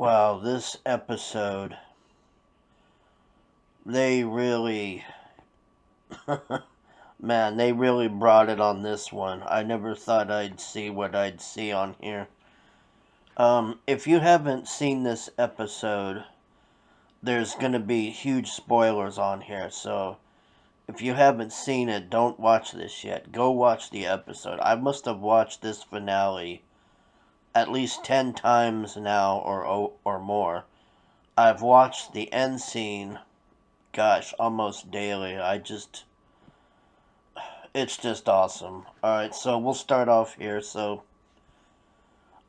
Wow, this episode, they really, man, they really brought it on this one. I never thought I'd see what I'd see on here. If you haven't seen this episode, there's gonna be huge spoilers on here, so if you haven't seen it, don't watch this yet. Go watch the episode. I must have watched this finale at least 10 times now or more. I've watched the end scene, gosh, almost daily. It's just awesome. Alright, so we'll start off here. So,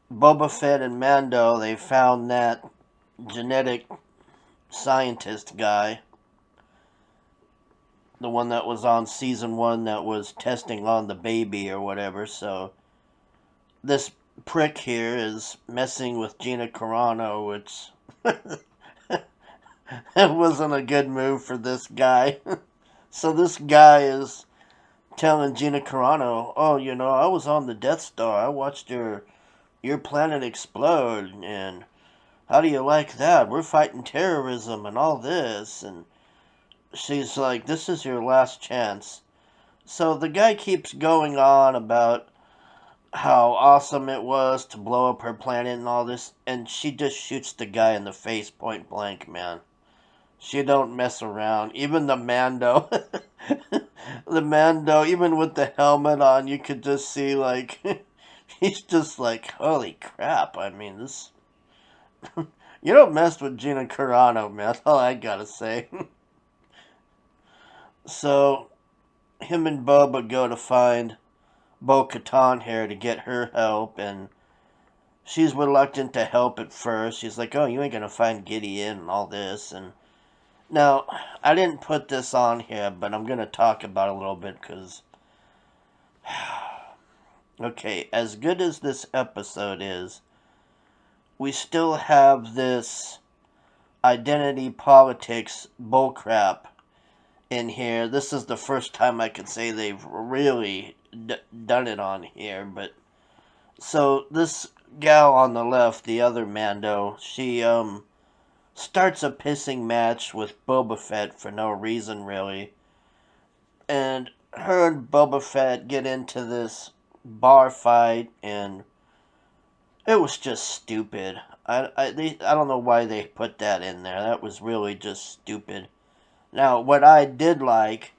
Boba Fett and Mando, they found that genetic scientist guy, the one that was on season 1 that was testing on the baby or whatever. So, this prick here is messing with Gina Carano, which it wasn't a good move for this guy. So, this guy is telling Gina Carano, "Oh, I was on the Death Star. I watched your planet explode, and how do you like that? We're fighting terrorism and all this." And she's like, "This is your last chance." So the guy keeps going on about how awesome it was to blow up her planet and all this, and she just shoots the guy in the face point blank, man. She don't mess around. Even the Mando, the Mando, even with the helmet on, you could just see like he's just like, holy crap! I mean, this you don't mess with Gina Carano, man. That's all I gotta say. So him and Bubba go to find Bo-Katan here to get her help, and she's reluctant to help at first. She's like, "Oh, you ain't gonna find Gideon and all this." And now, I didn't put this on here, but I'm gonna talk about it a little bit because, okay, as good as this episode is, we still have this identity politics bullcrap in here. This is the first time I could say they've really done it on here. But so this gal on the left, the other Mando, she starts a pissing match with Boba Fett for no reason really, and her and Boba Fett get into this bar fight, and it was just stupid. I don't know why they put that in there. That was really just stupid. Now, what I did like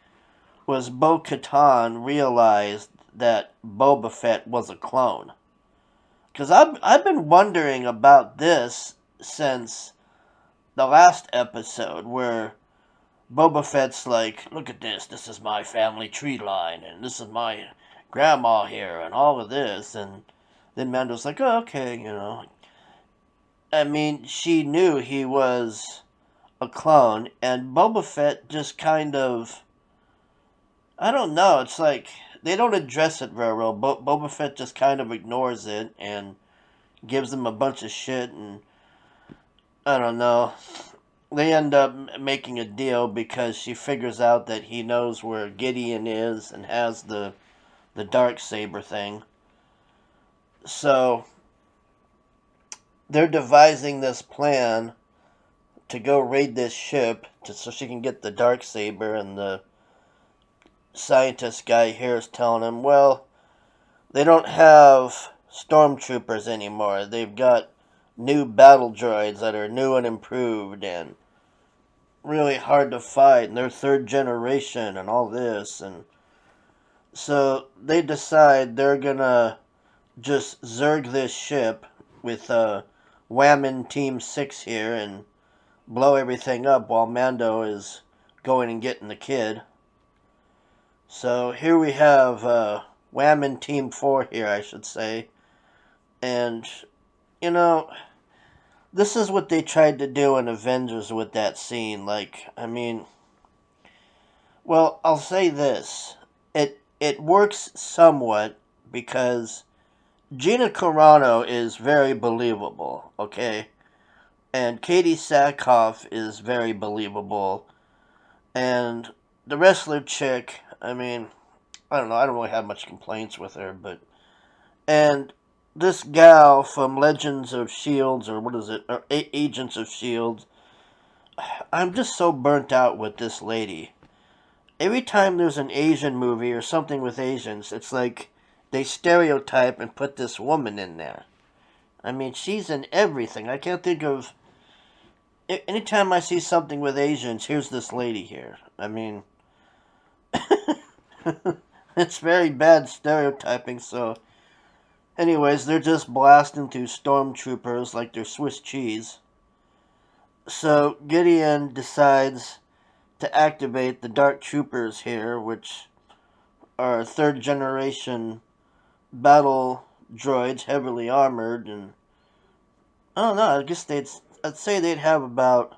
was Bo-Katan realized that Boba Fett was a clone. Because I've been wondering about this since the last episode where Boba Fett's like, "Look at this. This is my family tree line, and this is my grandma here, and all of this." And then Mando's like, "Oh, okay. I mean, she knew he was a clone, and Boba Fett just kind of, I don't know. It's like they don't address it very well. Boba Fett just kind of ignores it and gives him a bunch of shit, and I don't know. They end up making a deal because she figures out that he knows where Gideon is and has the dark saber thing. So they're devising this plan to go raid this ship so she can get the dark saber, and the scientist guy here is telling him, well, they don't have stormtroopers anymore. They've got new battle droids that are new and improved and really hard to fight, and they're third generation and all this. And so they decide they're gonna just zerg this ship with Whammon Team 6 here and blow everything up while Mando is going and getting the kid. So here we have Whammon Team 4 here, I should say. And, you know, this is what they tried to do in Avengers with that scene. Like, I mean, well, I'll say this. It works somewhat because Gina Carano is very believable, okay? And Katie Sackhoff is very believable. And the wrestler chick, I mean, I don't know, I don't really have much complaints with her, but and this gal from Legends of Shields, or what is it, or Agents of Shields. I'm just so burnt out with this lady. Every time there's an Asian movie or something with Asians, it's like they stereotype and put this woman in there. I mean, she's in everything. I can't think of. Anytime I see something with Asians, here's this lady here. I mean, it's very bad stereotyping, so. Anyways, they're just blasting through stormtroopers like they're Swiss cheese. So Gideon decides to activate the Dark Troopers here, which are third generation battle droids, heavily armored, and I don't know. I'd say they'd have about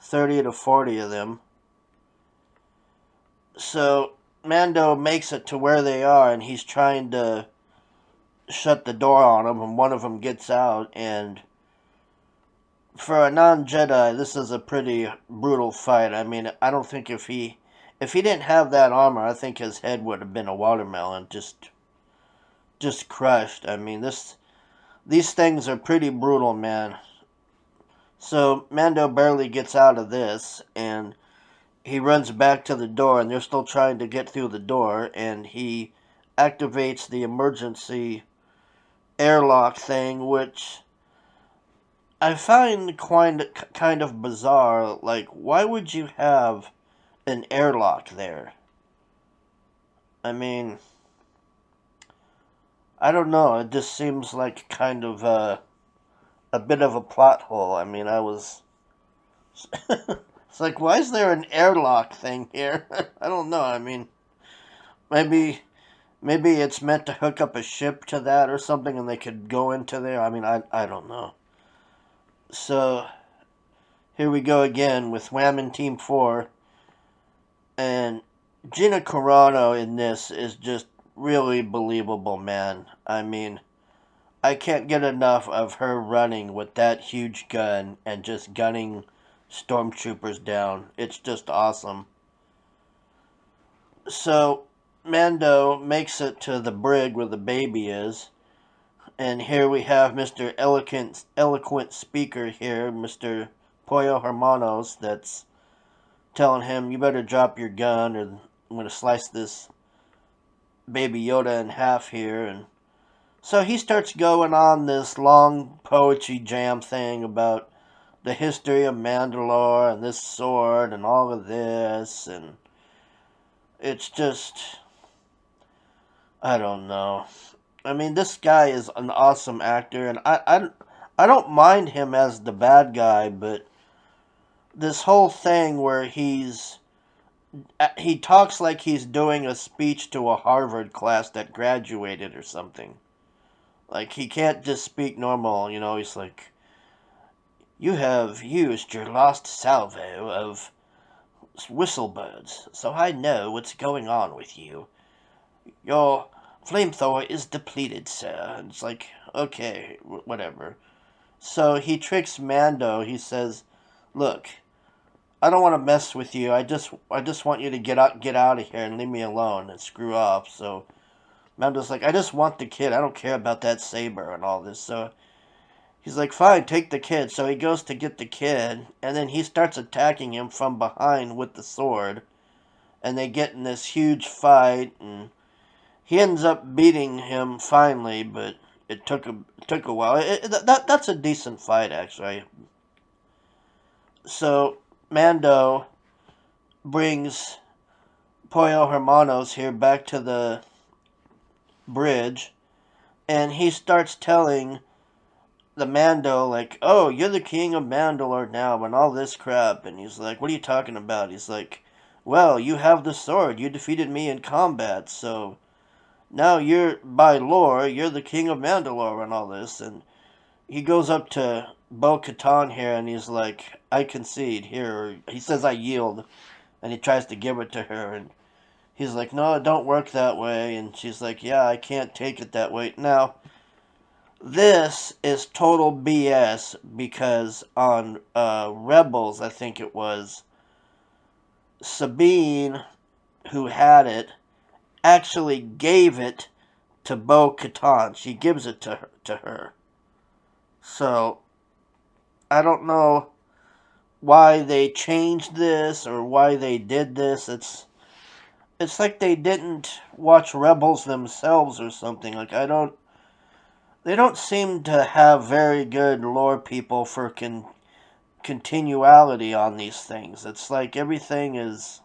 30 to 40 of them. So Mando makes it to where they are, and he's trying to shut the door on them, and one of them gets out, and for a non-Jedi, this is a pretty brutal fight. I mean, I don't think if he didn't have that armor, I think his head would have been a watermelon, just crushed. I mean, these things are pretty brutal, man. So Mando barely gets out of this, and he runs back to the door, and they're still trying to get through the door, and he activates the emergency airlock thing, which I find kind of bizarre. Like, why would you have an airlock there? I mean, I don't know. It just seems like kind of a bit of a plot hole. I mean, I was. It's like, why is there an airlock thing here? I don't know. I mean, maybe it's meant to hook up a ship to that or something, and they could go into there. I mean, I don't know. So here we go again with Whammon Team 4. And Gina Carano in this is just really believable, man. I mean, I can't get enough of her running with that huge gun and just gunning stormtroopers down. It's just awesome. So, Mando makes it to the brig where the baby is. And here we have Mr. Eloquent Speaker here, Mr. Pollo Hermanos, that's telling him, you better drop your gun or I'm going to slice this baby Yoda in half here. And so he starts going on this long poetry jam thing about the history of Mandalore and this sword and all of this. And it's just, I don't know. I mean, this guy is an awesome actor, and I don't mind him as the bad guy, but this whole thing where he talks like he's doing a speech to a Harvard class that graduated or something. Like, he can't just speak normal, you know, he's like, you have used your lost salvo of whistlebirds, so I know what's going on with you. Your flamethrower is depleted, sir. And it's like, okay, whatever. So he tricks Mando. He says, look, I don't want to mess with you. I just want you to get out of here and leave me alone and screw off. So Mando's like, I just want the kid. I don't care about that saber and all this. So he's like, fine, take the kid. So he goes to get the kid, and then he starts attacking him from behind with the sword. And they get in this huge fight, and he ends up beating him finally, but it took a while. That's a decent fight, actually. So Mando brings Pollo Hermanos here back to the bridge, and he starts telling the Mando, like, oh, you're the king of Mandalore now, and all this crap. And he's like, what are you talking about? He's like, well, you have the sword. You defeated me in combat, so now by lore, you're the king of Mandalore and all this. And he goes up to Bo-Katan here, and he's like, I concede here. He says, I yield. And he tries to give it to her, and he's like, no, it don't work that way. And she's like, yeah, I can't take it that way. Now, this is total BS, because on Rebels, I think it was, Sabine, who had it, actually gave it to Bo-Katan. She gives it to her. So, I don't know why they changed this or why they did this. It's like they didn't watch Rebels themselves or something. Like, they don't seem to have very good lore people for continuality on these things. It's like everything is...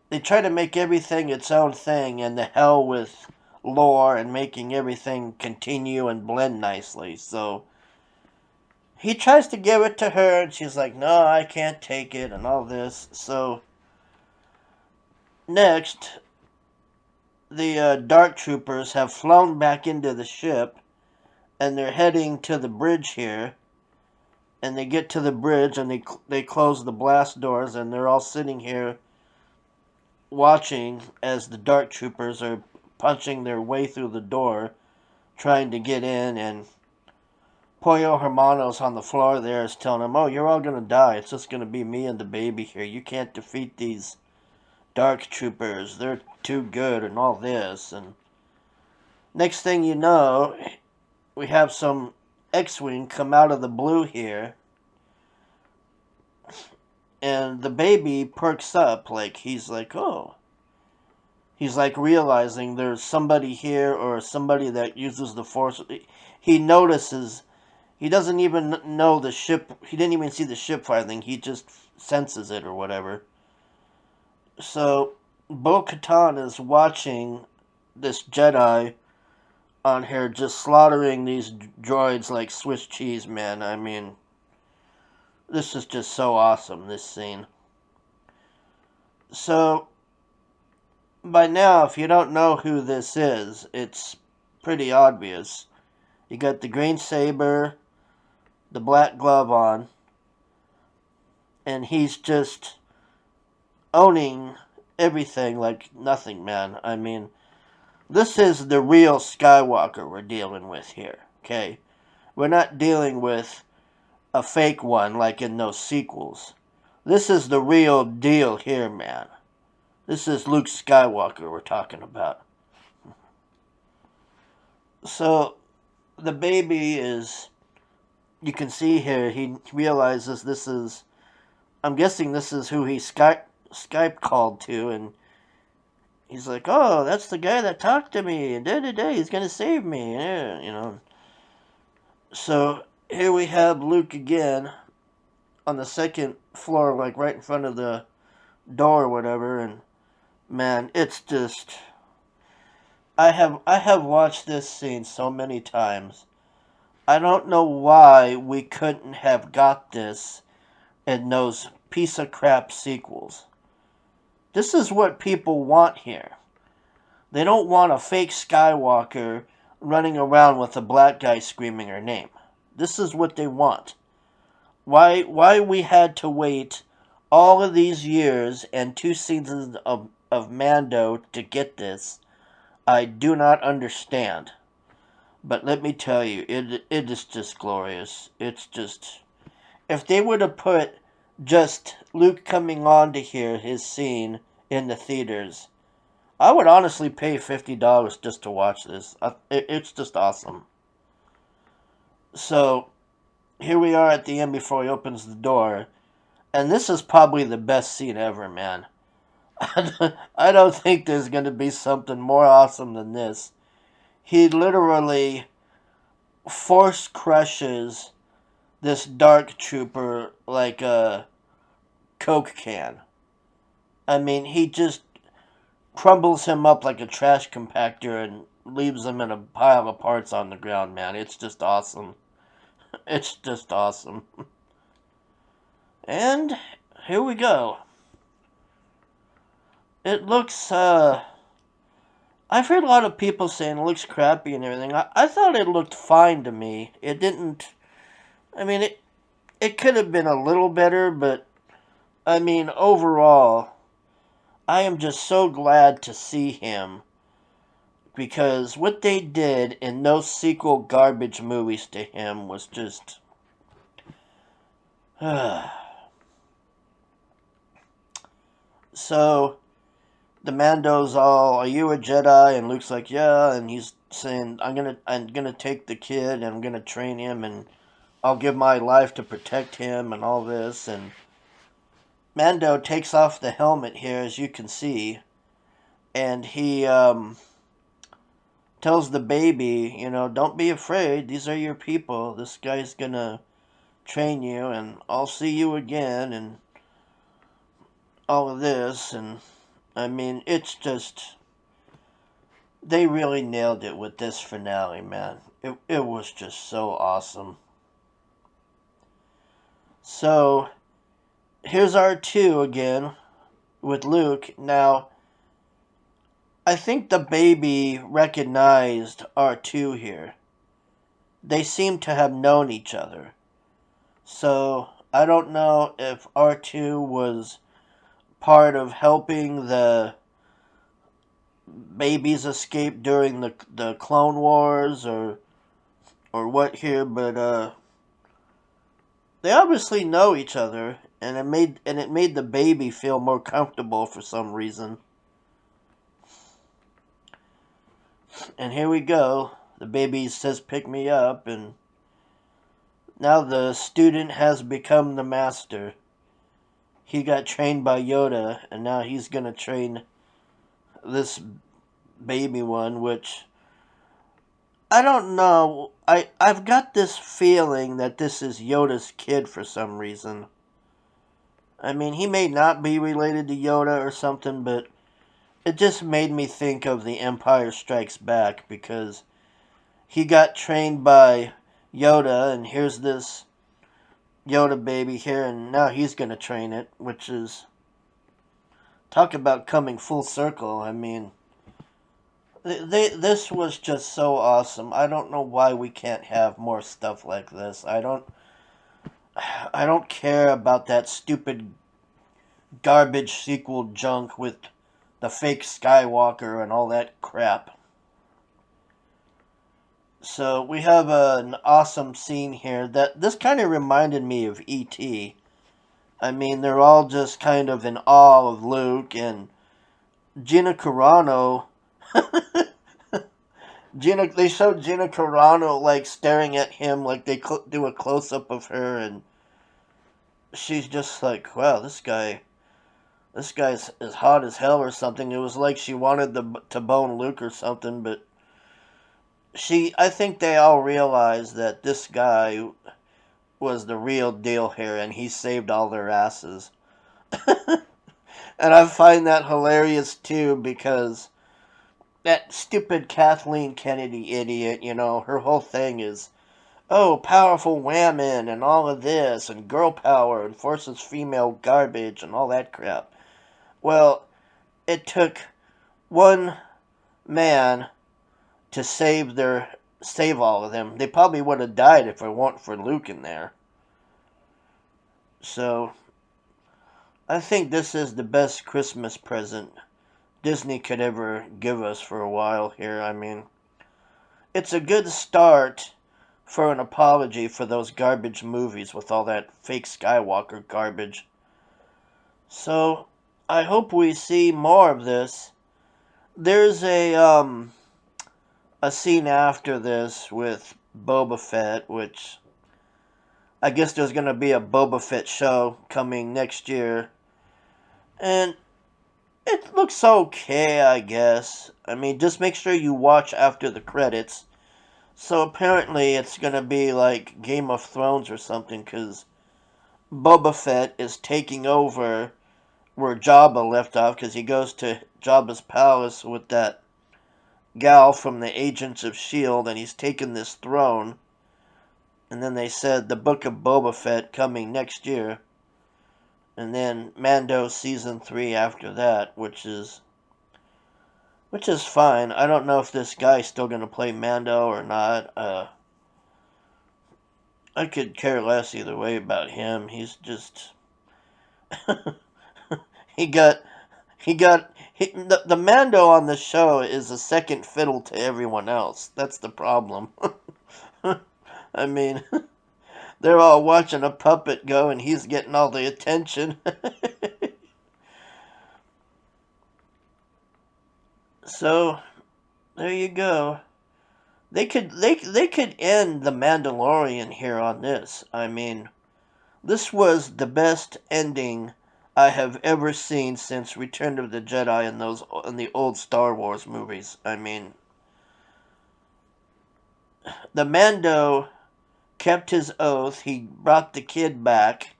They try to make everything its own thing, and the hell with lore and making everything continue and blend nicely. So he tries to give it to her, and she's like, no, I can't take it, and all this. So next, the Dark Troopers have flown back into the ship, and they're heading to the bridge here. And they get to the bridge, and they close the blast doors, and they're all sitting here watching as the Dark Troopers are punching their way through the door, trying to get in, and Pollo Hermano's on the floor there is telling them, oh, you're all going to die. It's just going to be me and the baby here. You can't defeat these Dark Troopers. They're too good and all this. And next thing you know, we have some X-Wing come out of the blue here. And the baby perks up, like, he's like, oh. He's like realizing there's somebody here or somebody that uses the Force. He notices, he doesn't even know the ship, he didn't even see the ship firing, he just senses it or whatever. So, Bo-Katan is watching this Jedi on here just slaughtering these droids like Swiss cheese, man. I mean, this is just so awesome, this scene. So, by now, if you don't know who this is, it's pretty obvious. You got the green saber, the black glove on, and he's just owning everything like nothing, man. I mean, this is the real Skywalker we're dealing with here, okay? We're not dealing with a fake one like in those sequels. This is the real deal here, man. This is Luke Skywalker we're talking about. So, the baby is... You can see here, he realizes this is... I'm guessing this is who he Skype called to, and he's like, oh, that's the guy that talked to me, and da-da-da, he's gonna save me, yeah, you know. So, here we have Luke again on the second floor, like right in front of the door or whatever, and man, it's just... I have watched this scene so many times. I don't know why we couldn't have got this in those piece of crap sequels. This is what people want here. They don't want a fake Skywalker running around with a black guy screaming her name. This is what they want. Why we had to wait all of these years and 2 seasons of Mando to get this, I do not understand. But let me tell you, it is just glorious. It's just... If they would have put just Luke coming on to hear his scene in the theaters, I would honestly pay $50 just to watch this. It's just awesome. So, here we are at the end before he opens the door. And this is probably the best scene ever, man. I don't think there's going to be something more awesome than this. He literally force crushes this dark trooper like a Coke can. I mean, he just crumbles him up like a trash compactor and leaves him in a pile of parts on the ground, man. It's just awesome. It's just awesome. And here we go. It looks, I've heard a lot of people saying it looks crappy and everything. I thought it looked fine to me. It didn't... I mean, it could have been a little better, but... I mean, overall, I am just so glad to see him. Because what they did in those sequel garbage movies to him was just... So, the Mando's all, "Are you a Jedi?" And Luke's like, "Yeah," and he's saying, "I'm gonna take the kid and I'm gonna train him and I'll give my life to protect him and all this." And Mando takes off the helmet here, as you can see, and he tells the baby, "Don't be afraid. These are your people. This guy's gonna train you, and I'll see you again," and all of this. And I mean, it's just, they really nailed it with this finale, man. It was just so awesome. So here's R2 again with Luke. Now, I think the baby recognized R2 here. They seem to have known each other. So I don't know if R2 was part of helping the babies escape during the Clone Wars or what here, but they obviously know each other, and it made the baby feel more comfortable for some reason. And here we go. The baby says, "Pick me up," and now the student has become the master. He got trained by Yoda, and now he's gonna train this baby one, which I don't know. I've got this feeling that this is Yoda's kid for some reason. I mean, he may not be related to Yoda or something, but it just made me think of The Empire Strikes Back, because he got trained by Yoda, and here's this Yoda baby here, and now he's gonna train it, which is, talk about coming full circle. I mean, this was just so awesome. I don't know why we can't have more stuff like this. I don't care about that stupid garbage sequel junk with the fake Skywalker and all that crap. So we have an awesome scene here that this kind of reminded me of E.T. I mean, they're all just kind of in awe of Luke, and Gina Carano. They showed Gina Carano like staring at him, like they do a close up of her, and she's just like, "Wow, this guy's as hot as hell," or something. It was like she wanted to bone Luke or something, but I think they all realized that this guy was the real deal here, and he saved all their asses. And I find that hilarious too, because that stupid Kathleen Kennedy idiot, her whole thing is, "Oh, powerful women and all of this, and girl power, and forces female garbage, and all that crap." Well, it took one man to save all of them. They probably would have died if it weren't for Luke in there. So I think this is the best Christmas present Disney could ever give us for a while here. I mean, it's a good start for an apology for those garbage movies with all that fake Skywalker garbage. So I hope we see more of this. There's a scene after this with Boba Fett, which I guess there's gonna be a Boba Fett show coming next year, and it looks okay, I guess. I mean, just make sure you watch after the credits. So apparently it's gonna be like Game of Thrones or something, because Boba Fett is taking over where Jabba left off, because he goes to Jabba's palace with that gal from the Agents of S.H.I.E.L.D., and he's taken this throne. And then they said the Book of Boba Fett coming next year. And then Mando Season 3 after that, which is fine. I don't know if this guy's still going to play Mando or not. I could care less either way about him. He's just... he got... the Mando on the show is a second fiddle to everyone else. That's the problem. I mean, they're all watching a puppet go, and he's getting all the attention. So there you go. They could end the Mandalorian here on this. I mean, this was the best ending I have ever seen since Return of the Jedi in the old Star Wars movies. I mean, the Mando kept his oath. He brought the kid back.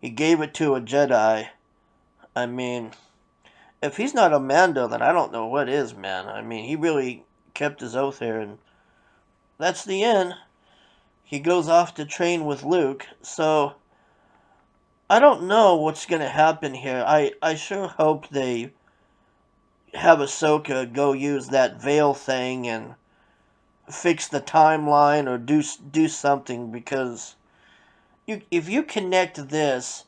He gave it to a Jedi. I mean, if he's not a Mando, then I don't know what is, man. I mean, he really kept his oath here, and that's the end. He goes off to train with Luke, so I don't know what's going to happen here. I sure hope they have Ahsoka go use that veil thing and fix the timeline or do something, because if you connect this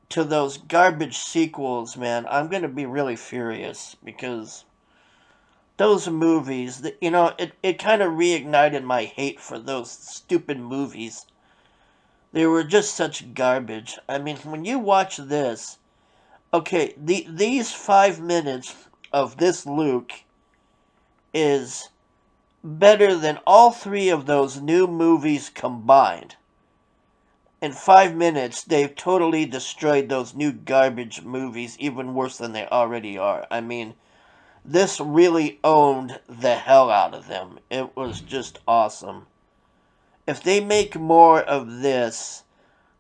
to those garbage sequels, man, I'm going to be really furious, because those movies, it kind of reignited my hate for those stupid movies. They were just such garbage. I mean, when you watch this, okay, these 5 minutes of this Luke is better than all three of those new movies combined. In 5 minutes, they've totally destroyed those new garbage movies, even worse than they already are. I mean, this really owned the hell out of them. It was just awesome. If they make more of this,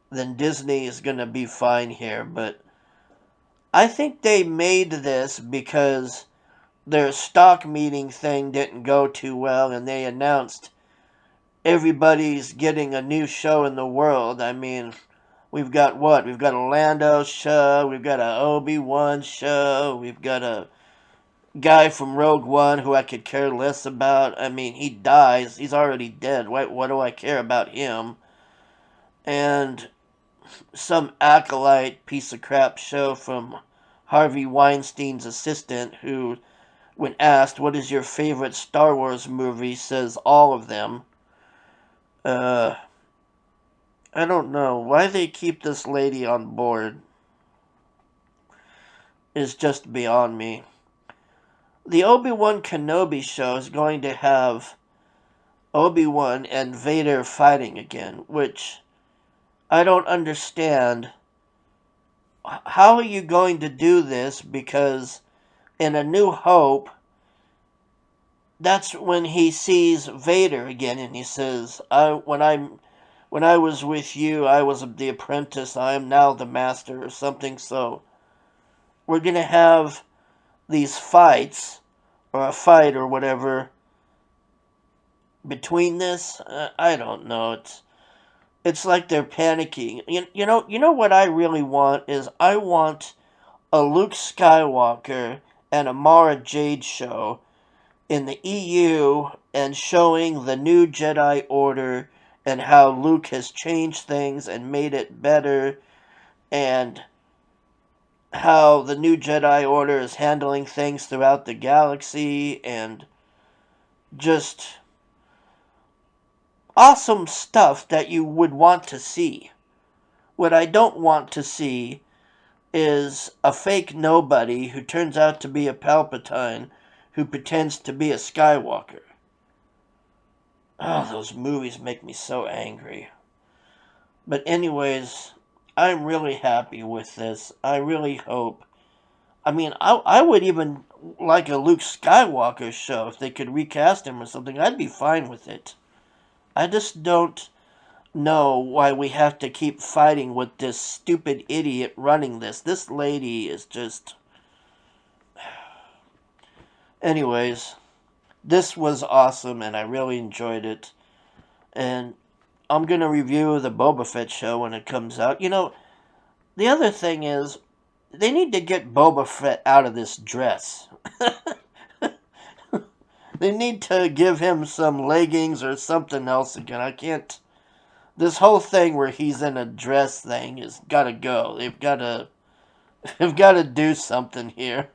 then Disney is going to be fine here. But I think they made this because their stock meeting thing didn't go too well, and they announced everybody's getting a new show in the world. I mean, we've got what? We've got a Lando show, we've got a Obi-Wan show, we've got a guy from Rogue One who I could care less about. I mean, he dies. He's already dead. What do I care about him? And some acolyte piece of crap show from Harvey Weinstein's assistant, who, when asked, what is your favorite Star Wars movie, says all of them. I don't know. Why they keep this lady on board is just beyond me. The Obi-Wan Kenobi show is going to have Obi-Wan and Vader fighting again, which I don't understand. How are you going to do this? Because in A New Hope, that's when he sees Vader again, and he says, when I was with you, I was the apprentice, I am now the master," or something. So we're going to have these fights, or a fight or whatever, between this. I don't know. It's like they're panicking. You know what I really want is, I want a Luke Skywalker and a Mara Jade show in the EU, and showing the new Jedi Order and how Luke has changed things and made it better, and how the new Jedi Order is handling things throughout the galaxy, and just awesome stuff that you would want to see. What I don't want to see is a fake nobody who turns out to be a Palpatine who pretends to be a Skywalker. Oh, those movies make me so angry. But anyways, I'm really happy with this. I really hope. I mean, I would even like a Luke Skywalker show if they could recast him or something. I'd be fine with it. I just don't know why we have to keep fighting with this stupid idiot running this. This lady is just... Anyways, this was awesome, and I really enjoyed it. And I'm going to review the Boba Fett show when it comes out. The other thing is, they need to get Boba Fett out of this dress. They need to give him some leggings or something else again. I can't... This whole thing where he's in a dress thing has got to go. They've got to do something here.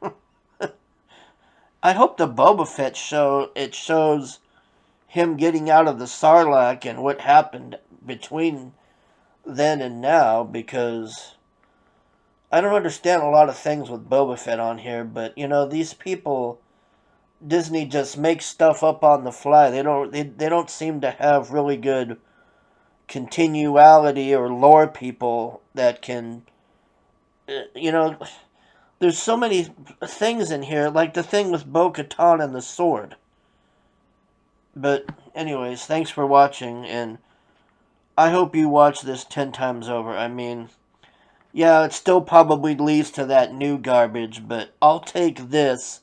I hope the Boba Fett show, it shows him getting out of the Sarlacc and what happened between then and now, because I don't understand a lot of things with Boba Fett on here, but these people Disney just makes stuff up on the fly. They don't seem to have really good continuality or lore people that can, you know, there's so many things in here, like the thing with Bo-Katan and the sword. But anyways, thanks for watching, and I hope you watch this 10 times over. I mean, yeah, it still probably leads to that new garbage, but I'll take this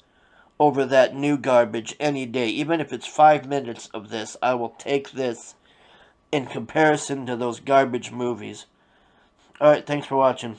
over that new garbage any day. Even if it's 5 minutes of this, I will take this in comparison to those garbage movies. Alright, thanks for watching.